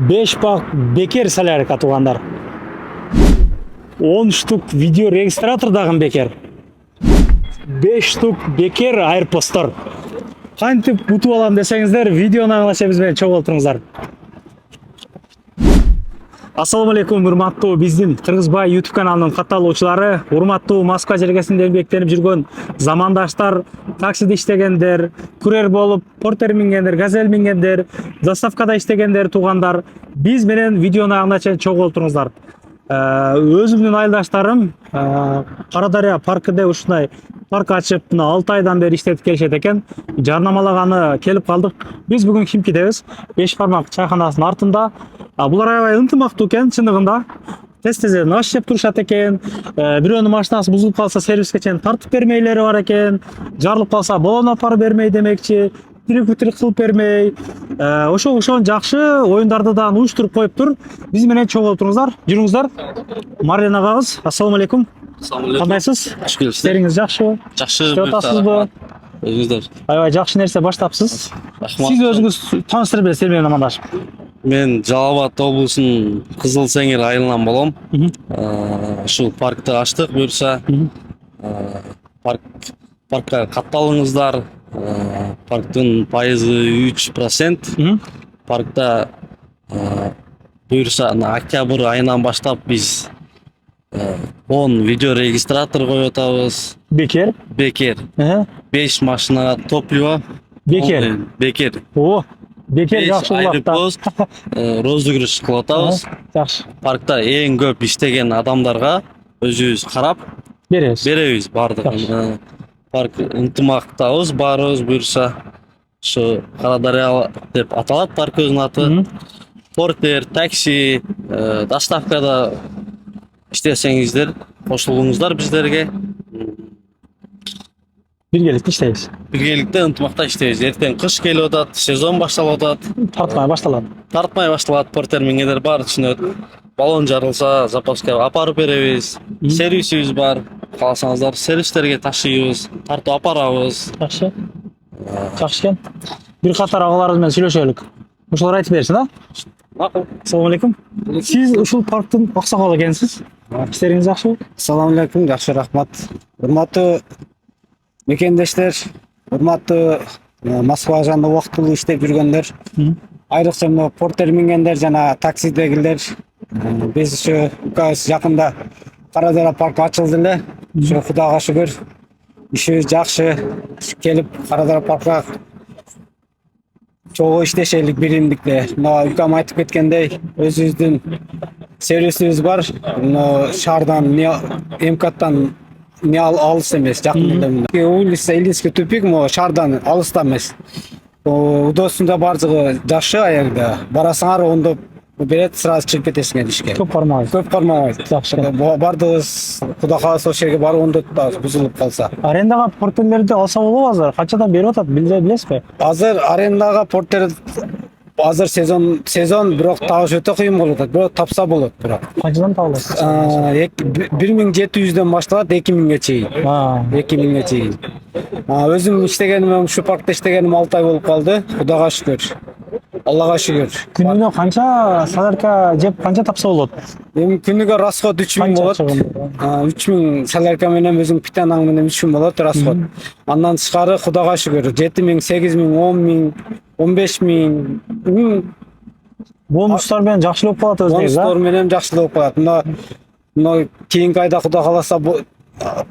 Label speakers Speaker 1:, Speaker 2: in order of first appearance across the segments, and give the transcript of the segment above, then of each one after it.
Speaker 1: 5 бак бекер солярка туугандар. 10 штук видео регистратор дагы бекер. 5 штук бекер айрпостор. Кантип утуп алам десеңиздер, видеону аңлаша биз менен чогуу олтуруңуздар. Ассаламу алейкум, урматтуу биздин Кыргызбай YouTube каналынын катталуучулары, урматтуу Москва желкесинде эмгектенип жүргөн замандаштар, таксиде иштегендер, курьер болуп, портер мингендер, газель мингендер, доставкада иштегендер, туугандар, биз менен видеону аңлача чогуу олтуруңуздар. Өзүмдүн айылдаштарым Кара Дарыя паркында ушундай парк ачып, 6 айдан бери иштетип келишет экен. Жарнамалаганы келип калдык. Биз бүгүн Химкидебиз, 5 бармак чайканасынын артында. Булар аябай ынтымактуу экен, чындыгында. Тез-тезден аш жеп турушат экен. Бирөөнүн машинасы бузулуп калса, сервиске чейин тартып бермейлери бар экен. Жарылып калса, балон апарып бермей демекчи. Тирик кылып бермей. Ошол жакшы оюндарды да уюштуруп коюптур. Биз менен чогуу отуруңуздар, жүрүңүздар. Марлен агабыз, ассаламу алейкум. Кандайсыз? Иштериңиз жакшыбы?
Speaker 2: Жакшы.
Speaker 1: Иштеп атасызбы?
Speaker 2: Өзүңүздөр.
Speaker 1: Аябай жакшы нерсе баштапсыз.
Speaker 2: Рахмат.
Speaker 1: Сиз өзүңүз тааныштырып бериңиз менен амандашып.
Speaker 2: Мен Жалал Абад облусунун Кызыл Сеңир айылынан болом. Ушул паркты ачтык, буюрса. Паркка катталыңыздар. Парктын пайызы 3%. Паркта буюрса октябрь айынан баштап биз 10 видео регистратор коюп атабыз.
Speaker 1: Бекер?
Speaker 2: Бекер. 5 машинага топливо.
Speaker 1: Бекер.
Speaker 2: Бекер.
Speaker 1: О, бекер жакшы убакта.
Speaker 2: Розыгрыш кылып атабыз.
Speaker 1: Жакшы.
Speaker 2: Паркта эң көп иштеген адамдарга өзүбүз карап беребиз бардыгын. Парк ынтымактабыз, баарыбыз, буюрса ушу Кара Дарыя деп аталат парк өзүнүн аты. Портер, такси, доставкада иштесеңиздер, кошулуңуздар биздерге.
Speaker 1: Биргеликте иштейбиз.
Speaker 2: Биргеликте ынтымакта иштейбиз. Эртең кыш келип атат, сезон башталып атат.
Speaker 1: Тартмай башталат.
Speaker 2: Портер мингендер баары түшүнөт. Баллон жарылса, запаска апарып беребиз. Сервисибиз бар. Кааласаңыздар, сервистерге ташыйбыз, тартып апарабыз.
Speaker 1: Жакшы. Жакшы экен. Бир катар агаларыбыз менен сүйлөшөлүк. Ошолор айтып берсин, а?
Speaker 2: Макул.
Speaker 1: Ассаламу алейкум. Сиз ушул парктын аксакалы экенсиз. Иштериңиз жакшыбы?
Speaker 3: Assalamu alaikum, жакшы рахмат. Урматтуу мекендештер, урматтуу Москва жанында убактылуу иштеп жүргөндөр, айрыкча мына портер мингендер жана таксидегилер, биз ушу жакында Кара Дарыя паркы ачылды эле. Ушу Кудайга шүгүр, ишибиз жакшы. Келип Кара Дарыя паркка чогуу иштешелик биримдикте. Мына укам айтып кеткендей, өзүбүздүн сервисибиз бар. Мына шаардан МКаттан не алыс эмес, жакын эле. Улица Илинский тупик, могу шаардан алыста эмес. Удобствосунда бардыгы жакшы, аягда барасыңар ондоп берет, сразу чыгып кетесиңер ишке.
Speaker 1: Көп кармабайт. Жакшы.
Speaker 3: Бардыгыбыз Кудай кааласа ошол жерге барып ондоп бузулуп калса.
Speaker 1: Арендага портерлерди алса болобу азыр? Канчадан берип атат, билесизби?
Speaker 3: Азыр арендага портер азыр сезон бирок табыш өтө кыйын болуп атат. Бирок тапса болот бирок.
Speaker 1: Канчадан табылат?
Speaker 3: 1700дөн башталат 2000ге чейин. 2000ге чейин. Өзүм иштегеним, ушу паркта иштегеним 6 ай болуп калды. Кудайга шүгүр. Аллага шүгүр.
Speaker 1: Күнүнө канча солярка жеп канча тапса болот?
Speaker 3: Эми күнүгө расход 3000 болот. 3000 солярка менен өзүң питанаң менен 3000 болот расход. Андан тышкары Кудайга шүгүр 7000, 8000, 10000, 15000.
Speaker 1: Бонустар менен жакшылап калат өзүңүз,
Speaker 3: Бонустар менен жакшылап калат. Мына кийинки айда Кудай кааласа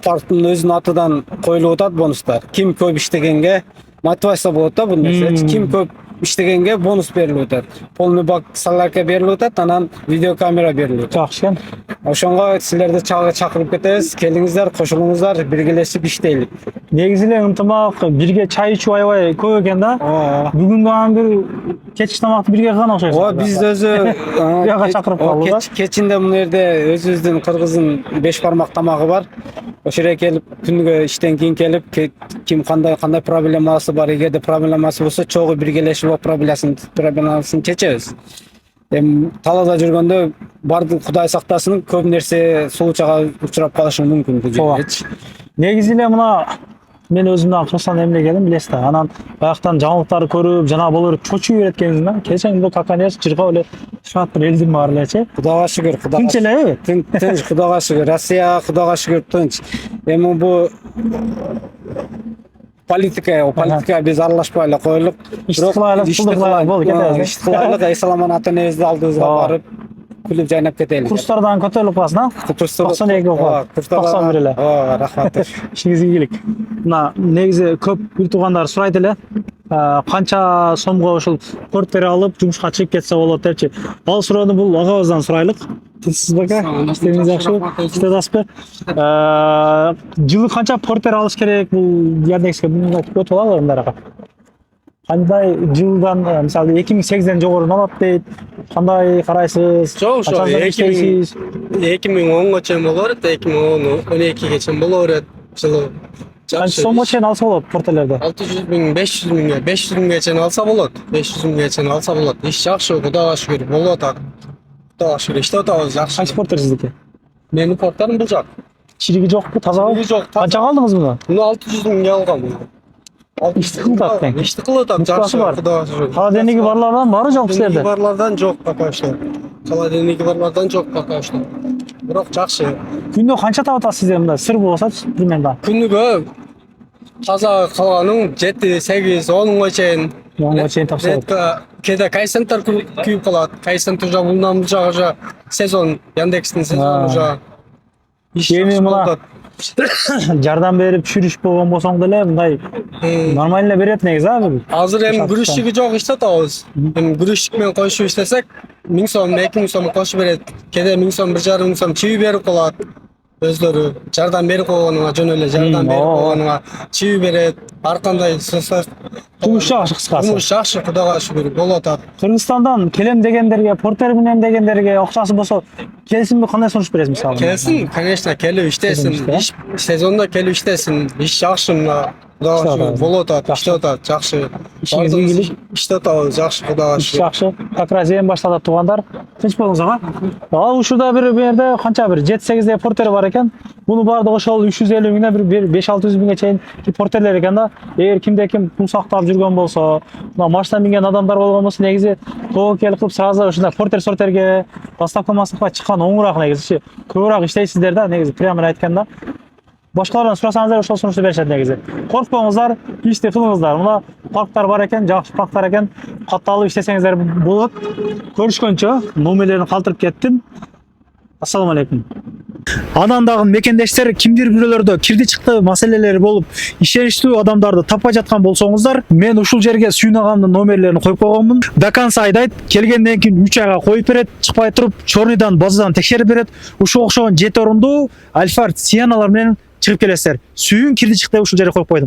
Speaker 3: парктын өзүнүн атынан коюлуп атат бонустар. Ким көп иштегенге мотивация болот да бул нерсе. Ким көп иштегенге бонус берилип атат. Полный бак солярка берилип атат, анан видеокамера берилип атат.
Speaker 1: Жакшы экен.
Speaker 3: Ошонго силерди чакырып кетебиз. Келиңиздер, кошулуңуздар, биргелешип иштейлик.
Speaker 1: Негизи эле ынтымак, бирге чай ичүү аябай көп экен да. Бүгүн дагы бир кечки тамакты бирге кылган окшойсуз.
Speaker 3: Ооба, биз өзү
Speaker 1: бияга чакырып калдык.
Speaker 3: Кечинде мына жерде өзүбүздүн кыргыздын 5 бармак тамагы бар. Ошол жерге келип, күнүгө иштен кийин келип, ким кандай проблемасы бар, эгерде проблемасы болсо, чогуу биргелешип проблемасын чечебиз. Талаада жүргөндө бардык Кудай сактасын, көп нерсе сулучага учурап калышы мүмкүн бул жерде.
Speaker 1: Негизи эле мына мен өзүм дагы Кыргызстан эмне келдим билесиз да. Анан баяктан жаңылыктарды көрүп, жана булар чочуй берет экенсиң. Келсең бул каканес жырга эле шат бир элдин бар элечи.
Speaker 3: Кудайга шүгүр,
Speaker 1: Тынч элеби?
Speaker 3: Тынч, Кудайга шүгүр. Россия Кудайга шүгүр тынч. Эми бу политика биз аралашпай эле коелук.
Speaker 1: Ишти кылайлык, кылдык кылайлык болду кетебиз.
Speaker 3: Ишти кылайлык, Эсаламан ата энебизди алдыбызга барып күлүп жайнап кетели.
Speaker 1: Курстардан көтөрүлүп калсын, а? 92 окуп, 91 эле.
Speaker 3: Ооба, рахмат.
Speaker 1: Ишиңизге ийгилик. Мына негизи көп бир туугандар сурайт эле. Канча сомго ушул квартира алып жумушка чыгып кетсе болот депчи. Ал суроону бул агабыздан сурайлык. Тинчсиз бака? Иштериңиз жакшыбы? Иштеп атасызбы? Жылы канча квартира алыш керек? Бул Яндекске мындай өтүп алалы мындай. Кандай жылдан, мисалы 2008ден жогору алат дейт. Кандай карайсыз?
Speaker 4: Жок, ошо 2010го чейин боло берет, 2012ге чейин боло берет. Жылы.
Speaker 1: Канча сомго чейин алса болот портерлерди?
Speaker 4: 600 миң, 500 миңге чейин алса болот. 500 миңге чейин алса болот. Иш жакшы, Кудайга шүгүр, болуп атат. Кудайга шүгүр, иштеп атабыз жакшы.
Speaker 1: Кайсы портер сиздики?
Speaker 4: Менин портерим бул жак.
Speaker 1: Чириги жокпу, тазабы?
Speaker 4: Чириги жок, таза.
Speaker 1: Канча алдыңыз муну?
Speaker 4: Муну 600 миңге алгам.
Speaker 1: Ишти кылып атат.
Speaker 4: Ишти кылып атат, жакшы, Кудайга шүгүр.
Speaker 1: Холодильниги барлардан бары жок силерде?
Speaker 4: Барлардан жок пока что. Холодильниги барлардан жок пока что. Бирок жакшы.
Speaker 1: Күндө канча таап атасыз сиздер мындай сыр болсочу примерно?
Speaker 4: Күнүгө таза калганың 7-8 10 чейин.
Speaker 1: 10 чейин тапса болот.
Speaker 4: Кээде кайсентер күйүп калат. Кайсентер уже мындан бужак уже сезон, Яндекстин сезону уже.
Speaker 1: Эми мына жардам берип чүрүш болгон болсоң деле мындай нормально берет негизи а.
Speaker 4: Азыр эми грузчиги жок иштеп атабыз. Эми грузчик менен кошуп иштесек 1000 сом, 2000 сом кошуп берет. Кээде 1000 сом, 1,5 сом чиби берип калат. Өздөрү жардам берип койгонуңа жөн эле жардам берип койгонуңа чиби берет. Ар кандай
Speaker 1: Жумуш жакшы кыскасы.
Speaker 4: Жумуш жакшы, Кудайга шүгүр, болуп атат.
Speaker 1: Кыргызстандан келем дегендерге, портер менен дегендерге акчасы болсо келсинби, кандай сунуш бересиз мисалы?
Speaker 4: Келсин, конечно, келип иштесин. Иш сезонда келип иштесин. Иш жакшы мына. Кудайга шүгүр, болуп атат, иштеп атат, жакшы.
Speaker 1: Ишиңиз ийгилик.
Speaker 4: Иштеп атабыз, жакшы, Кудайга
Speaker 1: Иш
Speaker 4: шүгүр.
Speaker 1: жакшы. Как раз эң башта туугандар, тынч болуңуз ага. Ал ушурда бир жерде канча бир 7-8 портер бар экен. Буну баардыгы ошол 350 миңден бир 5-600 миңге чейин портерлер экен да. Эгер кимде ким пул сактап жүргөн болсо, мына машина минген адамдар болгон болсо негизи тобокел кылып сразу ушундай портер-сортерге доставка массакка чыккан оңураак негизи. Көбүрөөк иштейсиздер да, негизи прямо айтканда. Башкалардан сурасаңыздар ошол сунушту беришет негизи. Коркпоңуздар, ишти кылыңыздар. Мына парктар бар экен, жакшы парктар экен. Катталып иштесеңиздер болот. Көрүшкөнчө номерлерин калтырып кеттим. Ассаламу алейкум. Анан дагы мекендештер кимдир бирөөлөрдө кирди чыкты маселелери болуп, ишеништүү адамдарды таппай жаткан болсоңуздар, мен ушул жерге Сүйүн агамдын номерлерин коюп койгонмун. До конца айдайт, келгенден кийин 3 айга коюп берет, чыкпай туруп, чорныйдан базадан текшерип берет. Ушул окшогон 7 орундуу Альфард Сианалар менен чыгып келесиздер. Сүйүн кирди чыкты ушул жерге коюп койдум.